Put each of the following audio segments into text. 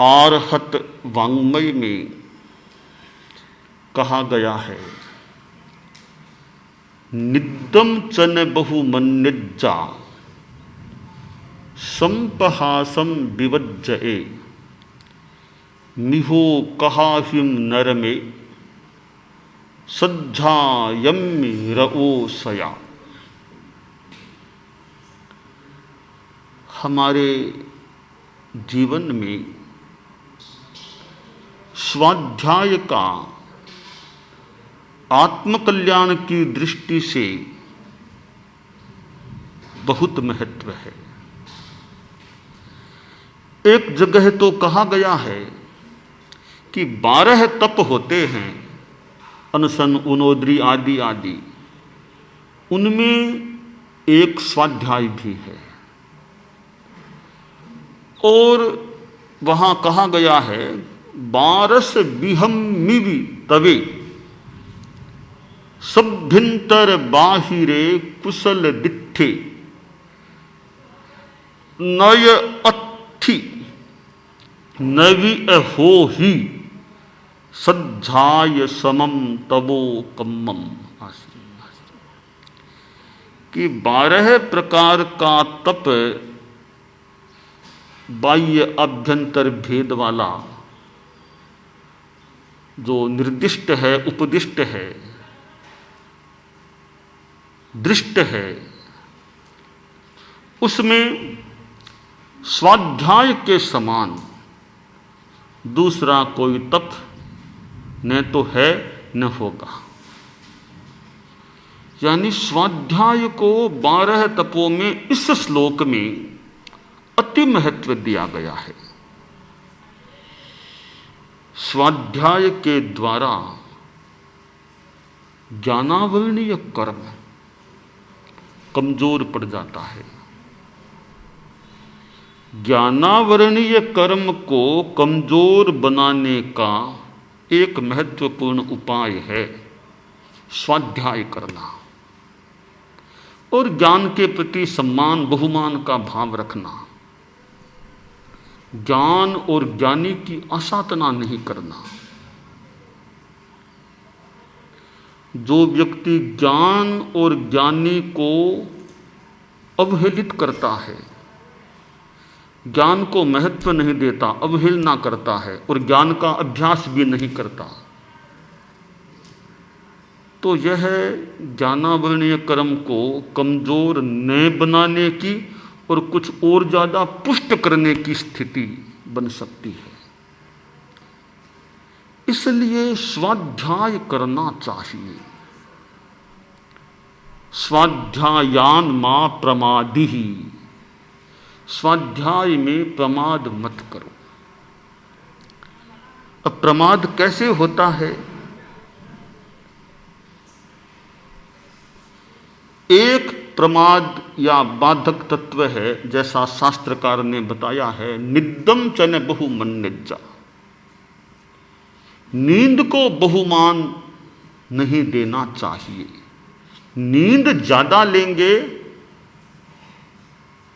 आर्हत वाङ्मय में कहा गया है, निद्दम चन बहुमन्यज्जा संपहासम विवज्जये मिहो कहाहिम नर में सज्जायम्य रओसया। हमारे जीवन में स्वाध्याय का आत्मकल्याण की दृष्टि से बहुत महत्व है। एक जगह तो कहा गया है कि 12 तप होते हैं, अनशन, उनोद्री आदि आदि, उनमें एक स्वाध्याय भी है। और वहां कहा गया है 12 विहम्मिवि तवे सभ्यंतर बाहिरे कुशल दिट्ठे नय अत्थि नवि अहो ही सज्जाय समम तबो कम्मम। कि 12 प्रकार का तप बाह्य अभ्यंतर भेद वाला जो निर्दिष्ट है, उपदिष्ट है, दृष्ट है, उसमें स्वाध्याय के समान दूसरा कोई तप न तो है न होगा। यानी स्वाध्याय को 12 तपों में इस श्लोक में अति महत्व दिया गया है। स्वाध्याय के द्वारा ज्ञानावरणीय कर्म कमजोर पड़ जाता है। ज्ञानावरणीय कर्म को कमजोर बनाने का एक महत्वपूर्ण उपाय है स्वाध्याय करना और ज्ञान के प्रति सम्मान बहुमान का भाव रखना। ज्ञान और ज्ञानी की आसाधना नहीं करना। जो व्यक्ति ज्ञान और ज्ञानी को अवहेलित करता है, ज्ञान को महत्व नहीं देता, अवहेलना करता है और ज्ञान का अभ्यास भी नहीं करता, तो यह ज्ञानावरणीय कर्म को कमजोर न बनाने की और कुछ और ज्यादा पुष्ट करने की स्थिति बन सकती है। इसलिए स्वाध्याय करना चाहिए। स्वाध्यायान मां प्रमादिहि, स्वाध्याय में प्रमाद मत करो। अब प्रमाद कैसे होता है? एक प्रमाद या बाधक तत्व है, जैसा शास्त्रकार ने बताया है, निद्दम चन बहुमन्यज्जा। नींद को बहुमान नहीं देना चाहिए। नींद ज्यादा लेंगे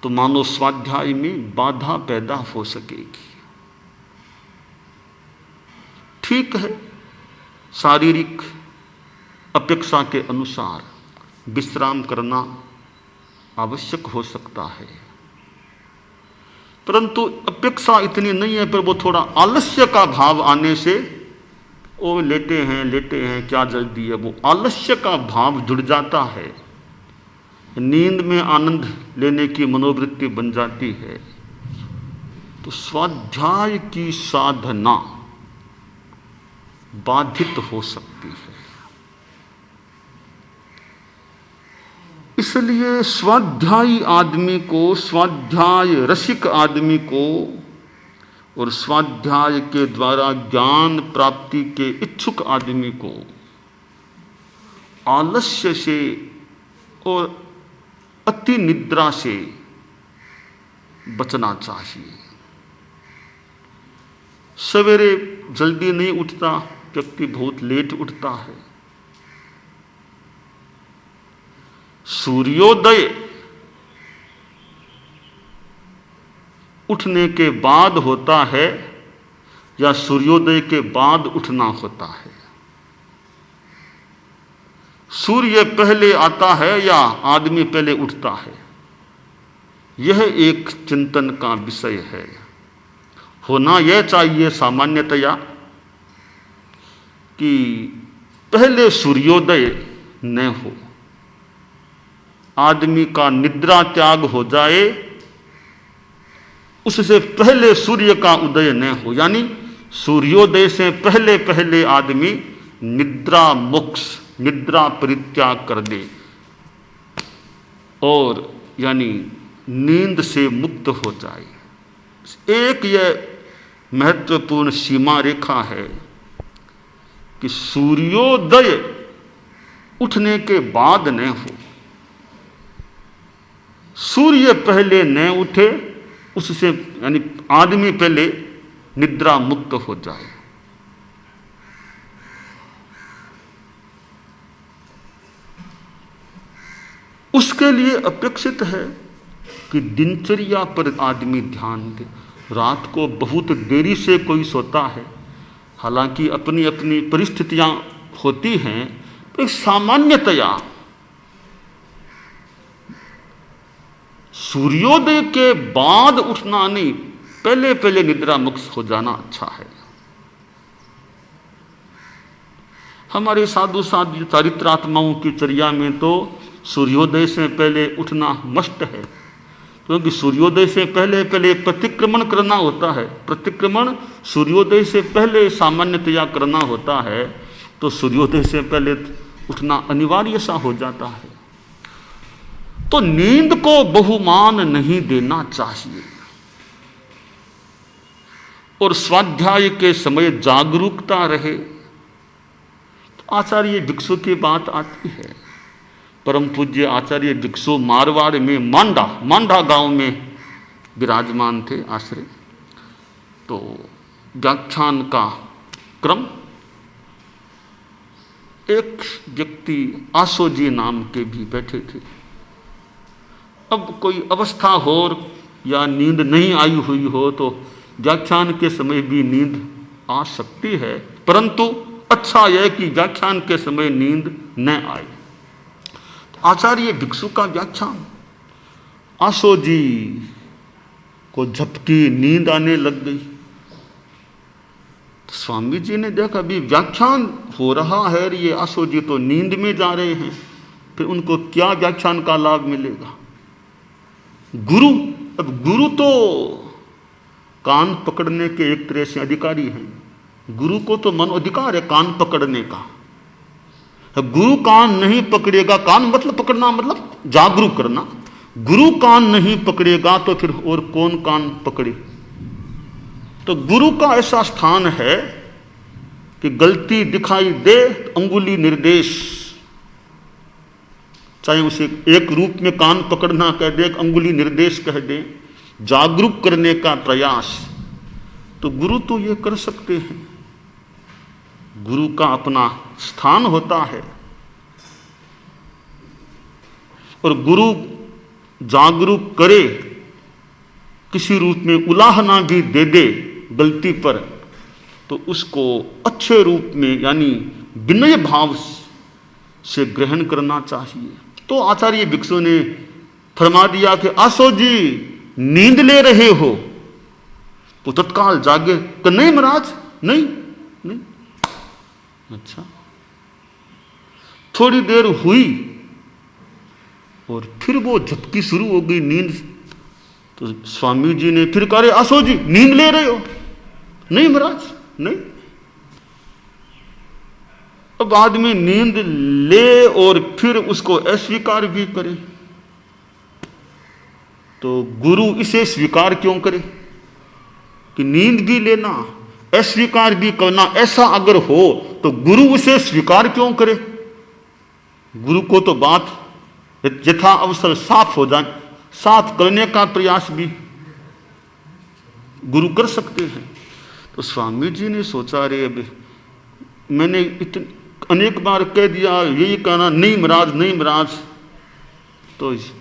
तो मानो स्वाध्याय में बाधा पैदा हो सकेगी। ठीक है, शारीरिक अपेक्षा के अनुसार विश्राम करना आवश्यक हो सकता है, परंतु अपेक्षा इतनी नहीं है। पर वो थोड़ा आलस्य का भाव आने से वो लेटे हैं क्या जल्दी है, वो आलस्य का भाव जुड़ जाता है। नींद में आनंद लेने की मनोवृत्ति बन जाती है, तो स्वाध्याय की साधना बाधित हो सकती है। इसलिए स्वाध्यायी आदमी को, स्वाध्याय रसिक आदमी को और स्वाध्याय के द्वारा ज्ञान प्राप्ति के इच्छुक आदमी को आलस्य से और अति निद्रा से बचना चाहिए। सवेरे जल्दी नहीं उठता व्यक्ति, बहुत लेट उठता है। सूर्योदय उठने के बाद होता है या सूर्योदय के बाद उठना होता है? सूर्य पहले आता है या आदमी पहले उठता है? यह एक चिंतन का विषय है। होना यह चाहिए सामान्यतया कि पहले सूर्योदय न हो, आदमी का निद्रा त्याग हो जाए, उससे पहले सूर्य का उदय न हो, यानी सूर्योदय से पहले पहले आदमी निद्रा मोक्ष, निद्रा परित्याग कर दे और यानी नींद से मुक्त हो जाए। एक यह महत्वपूर्ण सीमा रेखा है कि सूर्योदय उठने के बाद न हो, सूर्य पहले न उठे, उससे यानी आदमी पहले निद्रा मुक्त हो जाए। उसके लिए अपेक्षित है कि दिनचर्या पर आदमी ध्यान दे। रात को बहुत देरी से कोई सोता है, हालांकि अपनी अपनी परिस्थितियां होती हैं, तो सामान्यतया सूर्योदय के बाद उठना नहीं, पहले पहले निद्रा मुक्त हो जाना अच्छा है। हमारे साधु साधु चारित्रात्माओं की चर्या में तो सूर्योदय से पहले उठना मस्ट है, क्योंकि सूर्योदय से पहले पहले प्रतिक्रमण करना होता है। प्रतिक्रमण सूर्योदय से पहले सामान्यतया करना होता है, तो सूर्योदय से पहले उठना अनिवार्य सा हो जाता है। तो नींद को बहुमान नहीं देना चाहिए और स्वाध्याय के समय जागरूकता रहे। तो आचार्य भिक्षु की बात आती है। परम पूज्य आचार्य भिक्षु मारवाड़ में मांडा गांव में विराजमान थे आश्रय। तो व्याख्यान का क्रम, एक व्यक्ति आशो जी नाम के भी बैठे थे। अब कोई अवस्था हो या नींद नहीं आई हुई हो तो व्याख्यान के समय भी नींद आ सकती है, परंतु अच्छा यह कि व्याख्यान के समय नींद न आए। तो आचार्य भिक्षु का व्याख्यान, आशो जी को झपकी नींद आने लग गई। तो स्वामी जी ने देखा अभी व्याख्यान हो रहा है, ये आशो जी तो नींद में जा रहे हैं, फिर उनको क्या व्याख्यान का लाभ मिलेगा। अब गुरु तो कान पकड़ने के एक तरह से अधिकारी हैं। गुरु को तो मन अधिकार है कान पकड़ने का। गुरु कान नहीं पकड़ेगा, कान मतलब पकड़ना मतलब जागरूक करना। गुरु कान नहीं पकड़ेगा तो फिर और कौन कान पकड़े। तो गुरु का ऐसा स्थान है कि गलती दिखाई दे अंगुली निर्देश, चाहे उसे एक रूप में कान पकड़ना कह दे, एक अंगुली निर्देश कह दे, जागरूक करने का प्रयास, तो गुरु तो ये कर सकते हैं। गुरु का अपना स्थान होता है और गुरु जागरूक करे, किसी रूप में उलाहना भी दे दे गलती पर, तो उसको अच्छे रूप में यानी विनय भाव से ग्रहण करना चाहिए। तो आचार्य भिक्षु ने फरमा दिया कि आशो जी नींद ले रहे हो, तो तत्काल जागे कि नहीं महाराज, नहीं। अच्छा, थोड़ी देर हुई और फिर वो झपकी शुरू हो गई नींद। तो स्वामी जी ने फिर कहा आशो जी नींद ले रहे हो? नहीं महाराज, नहीं। अब आदमी नींद ले और फिर उसको अस्वीकार भी करे, तो गुरु इसे स्वीकार क्यों करे कि नींद भी लेना अस्वीकार भी करना, ऐसा अगर हो तो गुरु उसे स्वीकार क्यों करे। गुरु को तो बात यथा अवसर साफ हो जाए, साफ करने का प्रयास भी गुरु कर सकते हैं। तो स्वामी जी ने सोचा रे अब मैंने अनेक बार कह दिया, यही कहना नहीं महाराज, नहीं महाराज, तो इस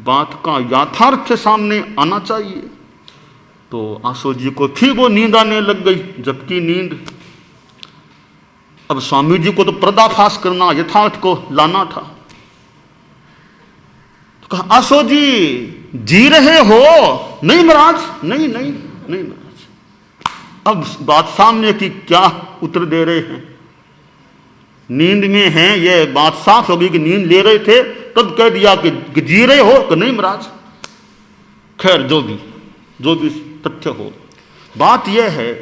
बात का यथार्थ सामने आना चाहिए। तो आसो जी को फिर वो नींद आने लग गई, जबकि नींद, अब स्वामी जी को तो पर्दाफाश करना, यथार्थ को लाना था। तो कहा आसो जी रहे हो? नहीं महाराज, नहीं नहीं नहीं महाराज। अब बात सामने की, क्या उत्तर दे रहे हैं? नींद में हैं, ये बात साफ होगी कि नींद ले रहे थे, तब कह दिया कि जी रहे हो? कि नहीं महाराज। खैर जो भी तथ्य हो, बात यह है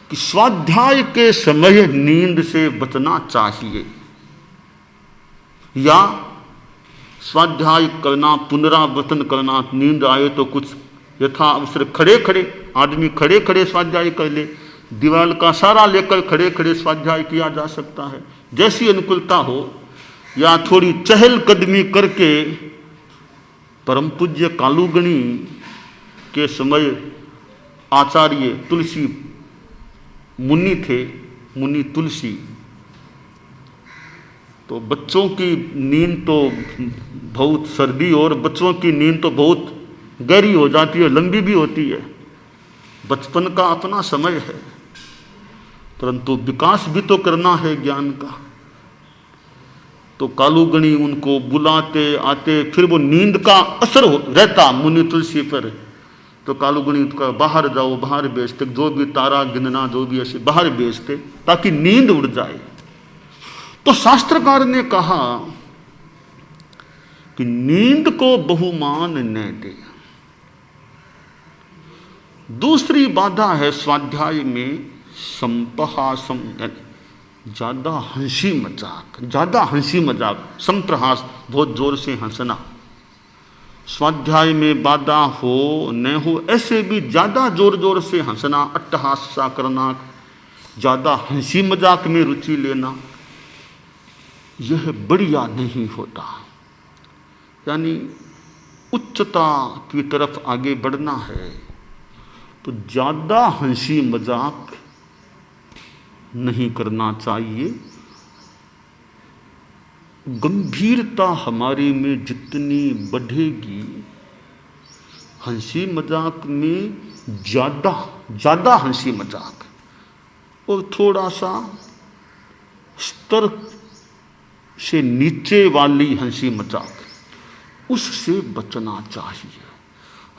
कि स्वाध्याय के समय नींद से बचना चाहिए, या स्वाध्याय करना, पुनरावर्तन करना, नींद आए तो कुछ यथा अवसर खड़े खड़े, आदमी खड़े खड़े स्वाध्याय कर ले, दीवार का सहारा लेकर खड़े खड़े स्वाध्याय किया जा सकता है, जैसी अनुकूलता हो, या थोड़ी चहलकदमी करके। परम पूज्य कालूगणी के समय आचार्य तुलसी मुनि थे, मुनि तुलसी, तो बच्चों की नींद तो बहुत, सर्दी और बच्चों की नींद तो बहुत गहरी हो जाती है, लंबी भी होती है। बचपन का अपना समय है, परंतु विकास भी तो करना है ज्ञान का। तो कालूगणी उनको बुलाते आते, फिर वो नींद का असर रहता मुनि तुलसी पर, तो कालूगणी का बाहर जाओ, बाहर बेचते, जो भी तारा गिनना, जो भी ऐसे बाहर बेचते, ताकि नींद उड़ जाए। तो शास्त्रकार ने कहा कि नींद को बहुमान न दे। दूसरी बाधा है स्वाध्याय में संपहासम, ज्यादा हंसी मजाक, संप्रहास, बहुत जोर से हंसना। स्वाध्याय में बाधा हो न हो, ऐसे भी ज्यादा जोर जोर से हंसना, अट्टहास सा करना, ज्यादा हंसी मजाक में रुचि लेना, यह बढ़िया नहीं होता। यानी उच्चता की तरफ आगे बढ़ना है तो ज्यादा हंसी मजाक नहीं करना चाहिए। गंभीरता हमारे में जितनी बढ़ेगी, हंसी मजाक में ज्यादा हंसी मजाक और थोड़ा सा स्तर से नीचे वाली हंसी मजाक, उससे बचना चाहिए।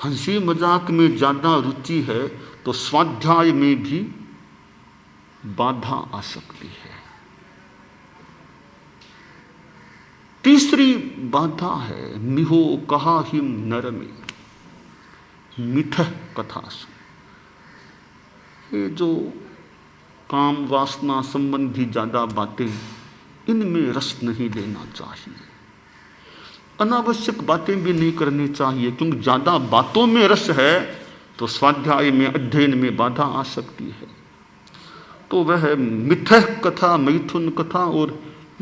हंसी मजाक में ज्यादा रुचि है तो स्वाध्याय में भी बाधा आ सकती है। तीसरी बाधा है मिहो कहा हिम नर में, मिथ कथा सुन। ये जो काम वासना संबंधी ज्यादा बातें, इनमें रस नहीं लेना चाहिए। अनावश्यक बातें भी नहीं करनी चाहिए, क्योंकि ज्यादा बातों में रस है तो स्वाध्याय में, अध्ययन में बाधा आ सकती है। तो वह मिथ कथा, मैथुन कथा और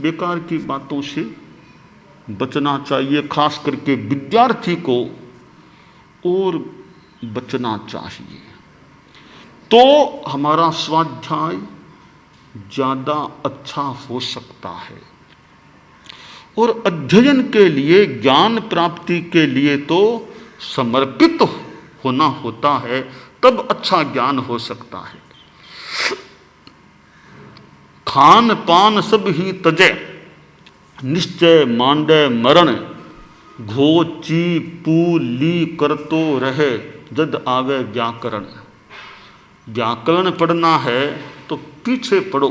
बेकार की बातों से बचना चाहिए, खास करके विद्यार्थी को और बचना चाहिए। तो हमारा स्वाध्याय ज्यादा अच्छा हो सकता है। और अध्ययन के लिए, ज्ञान प्राप्ति के लिए तो समर्पित होना होता है, तब अच्छा ज्ञान हो सकता है। खान पान सब ही तजे, निश्चय मांडे मरण, घो ची पू ली करतो रहे, जद आवे व्याकरण। व्याकरण पढ़ना है तो पीछे पढ़ो।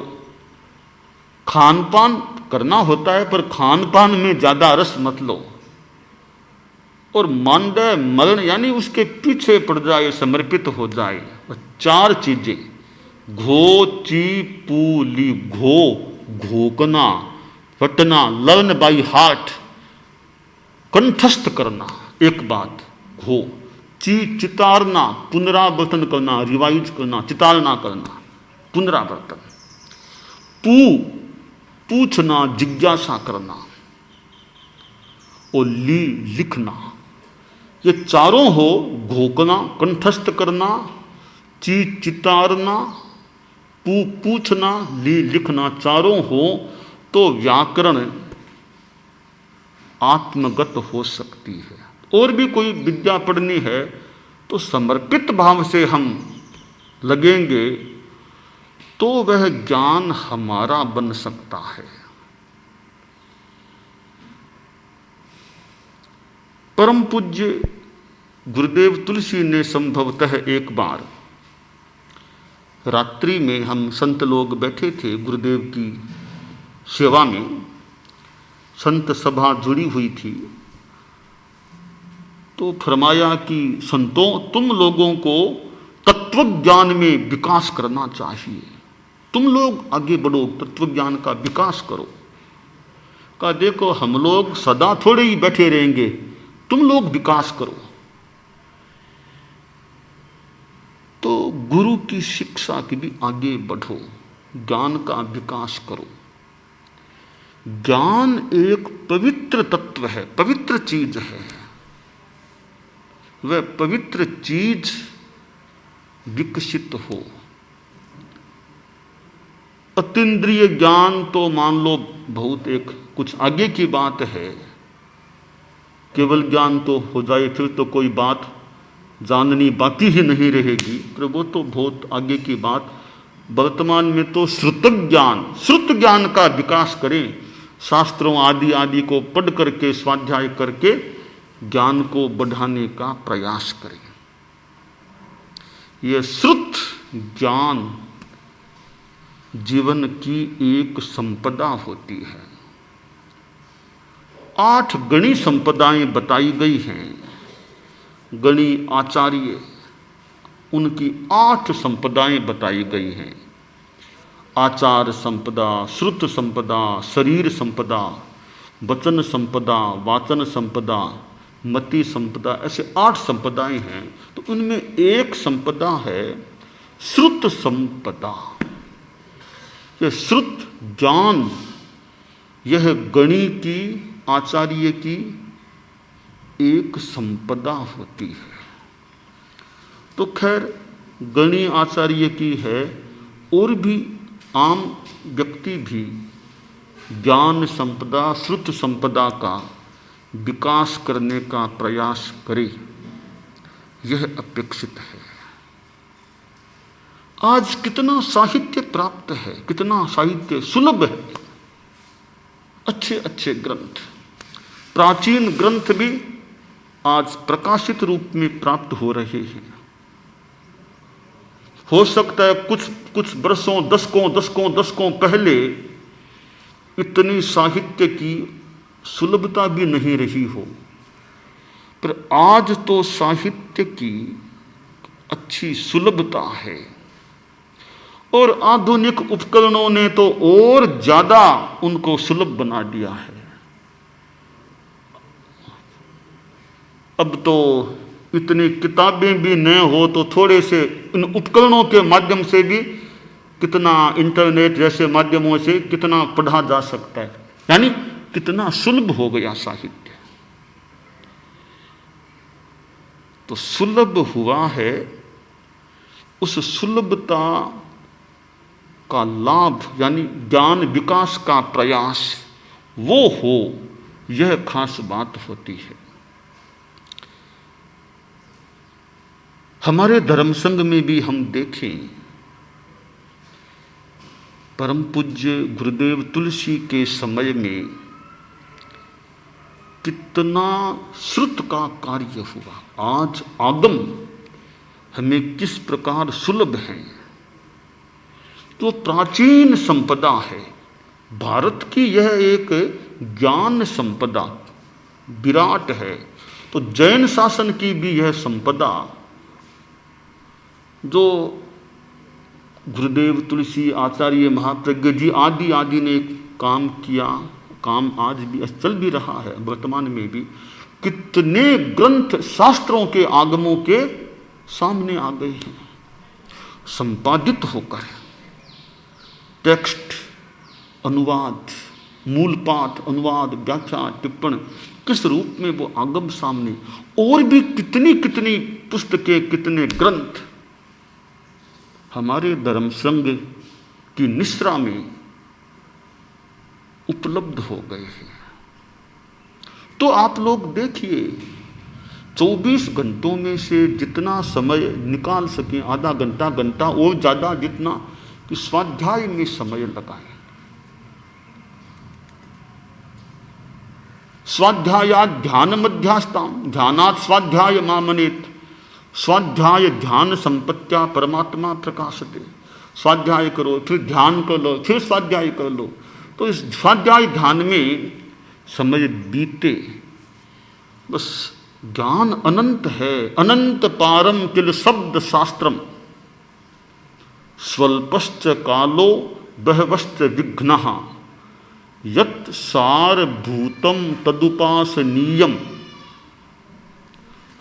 खान पान करना होता है, पर खान पान में ज्यादा रस मत लो। और मांडे मरण यानी उसके पीछे पड़ जाए, समर्पित हो जाए। चार चीजें, घो ची पू ली, घोकना, फटना, लर्न बाई हार्ट, कंठस्थ करना एक बात, घो। चितारना, पुनरावर्तन करना, रिवाइज करना, चितारना करना, पुनरावर्तन। पूछना, जिज्ञासा करना। और लिखना। ये चारों हो, घोकना, कंठस्थ करना, चितारना, पूछना, लिखना, चारों हो तो व्याकरण आत्मगत हो सकती है। और भी कोई विद्या पढ़नी है तो समर्पित भाव से हम लगेंगे तो वह ज्ञान हमारा बन सकता है। परम पूज्य गुरुदेव तुलसी ने संभवतः एक बार रात्रि में, हम संत लोग बैठे थे गुरुदेव की सेवा में, संत सभा जुड़ी हुई थी, तो फरमाया कि संतों, तुम लोगों को तत्व ज्ञान में विकास करना चाहिए, तुम लोग आगे बढ़ो, तत्व ज्ञान का विकास करो। कहा देखो हम लोग सदा थोड़े ही बैठे रहेंगे, तुम लोग विकास करो। तो गुरु की शिक्षा के भी आगे बढ़ो, ज्ञान का विकास करो। ज्ञान एक पवित्र तत्व है, पवित्र चीज है। वह पवित्र चीज विकसित हो। अतीन्द्रिय ज्ञान तो मान लो बहुत एक कुछ आगे की बात है, केवल ज्ञान तो हो जाए फिर तो कोई बात जाननी बाकी ही नहीं रहेगी, पर वो तो बहुत आगे की बात। वर्तमान में तो श्रुत ज्ञान का विकास करें, शास्त्रों आदि आदि को पढ़ करके स्वाध्याय करके ज्ञान को बढ़ाने का प्रयास करें। यह श्रुत ज्ञान जीवन की एक संपदा होती है। 8 गणी संपदाएं बताई गई हैं। गणी आचार्य, उनकी 8 संपदाएं बताई गई हैं। आचार संपदा, श्रुत संपदा, शरीर संपदा, वचन संपदा, वाचन संपदा, मति संपदा, ऐसे 8 संपदाएं हैं। तो उनमें एक संपदा है श्रुत संपदा। यह श्रुत ज्ञान, यह गणी की, आचार्य की एक संपदा होती है। तो खैर गणी आचार्य की है, और भी आम व्यक्ति भी ज्ञान संपदा, श्रुत संपदा का विकास करने का प्रयास करे, यह अपेक्षित है। आज कितना साहित्य प्राप्त है, कितना साहित्य सुलभ है, अच्छे अच्छे ग्रंथ, प्राचीन ग्रंथ भी आज प्रकाशित रूप में प्राप्त हो रहे हैं। हो सकता है कुछ वर्षों, दशकों पहले इतनी साहित्य की सुलभता भी नहीं रही हो, पर आज तो साहित्य की अच्छी सुलभता है। और आधुनिक उपकरणों ने तो और ज्यादा उनको सुलभ बना दिया है। अब तो इतनी किताबें भी न हो तो थोड़े से इन उपकरणों के माध्यम से भी कितना, इंटरनेट जैसे माध्यमों से कितना पढ़ा जा सकता है, यानी कितना सुलभ हो गया साहित्य। तो सुलभ हुआ है, उस सुलभता का लाभ यानी ज्ञान विकास का प्रयास वो हो, यह खास बात होती है। हमारे धर्म संघ में भी हम देखें, परम पूज्य गुरुदेव तुलसी के समय में कितना श्रुत का कार्य हुआ। आज आगम हमें किस प्रकार सुलभ है, तो प्राचीन संपदा है। भारत की यह एक ज्ञान संपदा विराट है। तो जैन शासन की भी यह संपदा, जो गुरुदेव तुलसी, आचार्य महाप्रज्ञ जी आदि आदि ने काम किया, काम आज भी चल भी रहा है, वर्तमान में भी कितने ग्रंथ शास्त्रों के आगमों के सामने आ गए हैं, संपादित होकर। टेक्स्ट, अनुवाद, मूल पाठ, अनुवाद, व्याख्या, टिप्पण, किस रूप में वो आगम सामने। और भी कितनी कितनी पुस्तकें, कितने ग्रंथ हमारे धर्म संघ की निश्रा में उपलब्ध हो गए हैं। तो आप लोग देखिए 24 घंटों में से जितना समय निकाल सकें, आधा घंटा घंटा और ज़्यादा जितना कि स्वाध्याय में समय लगाएं। स्वाध्यायात् ध्यान मध्यास्ताम ध्यानात् स्वाध्याय मामनेत। स्वाध्याय ध्यान संपत्त्या परमात्मा प्रकाशते। स्वाध्याय करो, फिर ध्यान कर लो, फिर स्वाध्याय कर लो, तो इस स्वाध्याय ध्यान में समय बीते। बस ज्ञान अनंत है, अनंत पारम किल शब्द शास्त्रम, स्वल्पश्च कालो बहवश्च विघ्नः, यत् सारभूतम तदुपासनीयम,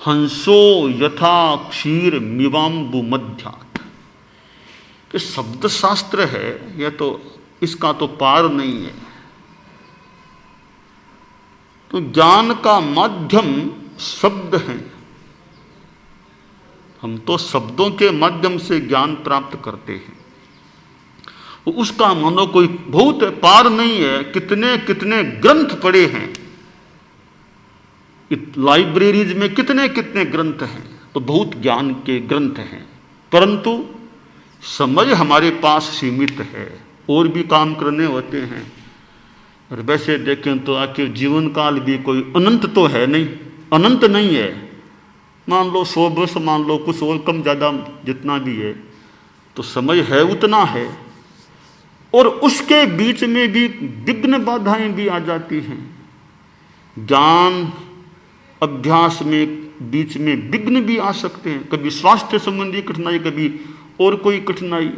हंसो यथा क्षीर मिवाम्बु मध्यात्। कि शब्द शास्त्र है यह, तो इसका तो पार नहीं है। तो ज्ञान का माध्यम शब्द है। हम तो शब्दों के माध्यम से ज्ञान प्राप्त करते हैं। उसका मानो कोई बहुत पार नहीं है। कितने कितने ग्रंथ पढ़े हैं, लाइब्रेरीज में कितने कितने ग्रंथ हैं, तो बहुत ज्ञान के ग्रंथ हैं, परंतु समय हमारे पास सीमित है, और भी काम करने होते हैं। और वैसे देखें तो आखिर जीवन काल भी कोई अनंत तो है नहीं, अनंत नहीं है। मान लो 100 वर्ष, मान लो कुछ और कम ज़्यादा जितना भी है, तो समय है उतना है। और उसके बीच में भी विघ्न बाधाएं भी आ जाती हैं। ज्ञान अभ्यास में बीच में विघ्न भी आ सकते हैं, कभी स्वास्थ्य संबंधी कठिनाई, कभी और कोई कठिनाई,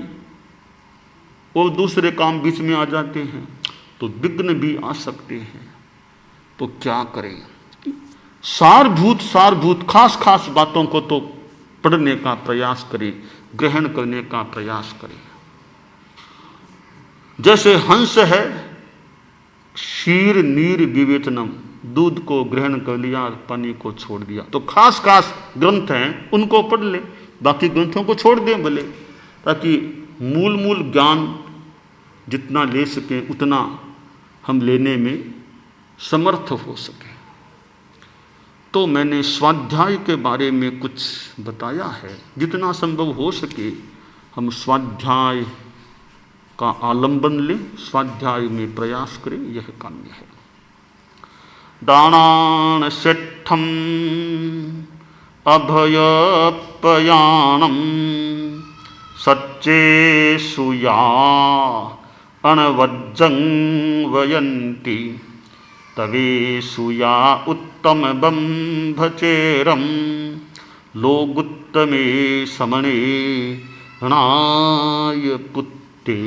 और दूसरे काम बीच में आ जाते हैं, तो विघ्न भी आ सकते हैं। तो क्या करें? सारभूत खास खास बातों को तो पढ़ने का प्रयास करें, ग्रहण करने का प्रयास करें। जैसे हंस है, क्षीर नीर विवेचनम, दूध को ग्रहण कर लिया, पानी को छोड़ दिया। तो खास खास ग्रंथ हैं, उनको पढ़ ले, बाकी ग्रंथों को छोड़ दें भले, ताकि मूल ज्ञान जितना ले सकें उतना हम लेने में समर्थ हो सके। तो मैंने स्वाध्याय के बारे में कुछ बताया है। जितना संभव हो सके हम स्वाध्याय का आलंबन लें, स्वाध्याय में प्रयास करें, यह काम्य है। दानान सेठम अभयपयाणम सच्चेषु या अनवज्जं वयन्ति, तवेषु या उत्तम बंभचेरम लोगुत्तमे समणे णाय पुत्ते।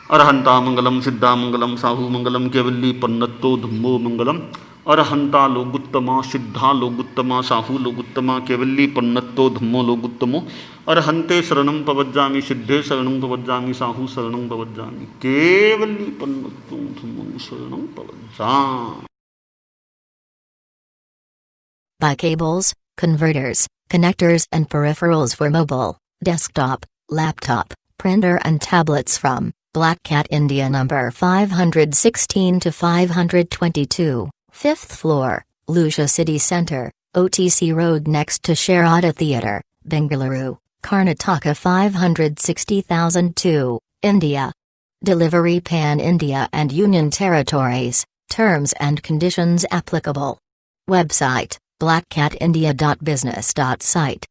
अरहंता मंगलम सिद्धा मंगलम साहू मंगलम केवली पन्नत्तो धम्मो मंगलम। अरहंता लोगुत्तमा सिद्धा लोगुत्तमा साहू लोगुत्तमा केवली पन्नत्तो धम्मो लोगुत्तमो। अरहंते शरणं पवज्जामि सिद्धे शरणं पवज्जामि साहू शरणं पवज्जामि केवली पन्नत्तो धम्मो शरणं पवज्जामि। By cables, converters, connectors and peripherals for mobile, desktop, laptop, printer and tablets from Black Cat India number 516 to 522, 5th floor, Lucia City Centre, OTC Road next to Sharada Theatre, Bengaluru, Karnataka 560,002, India. Delivery pan-India and Union Territories, terms and conditions applicable. Website, blackcatindia.business.site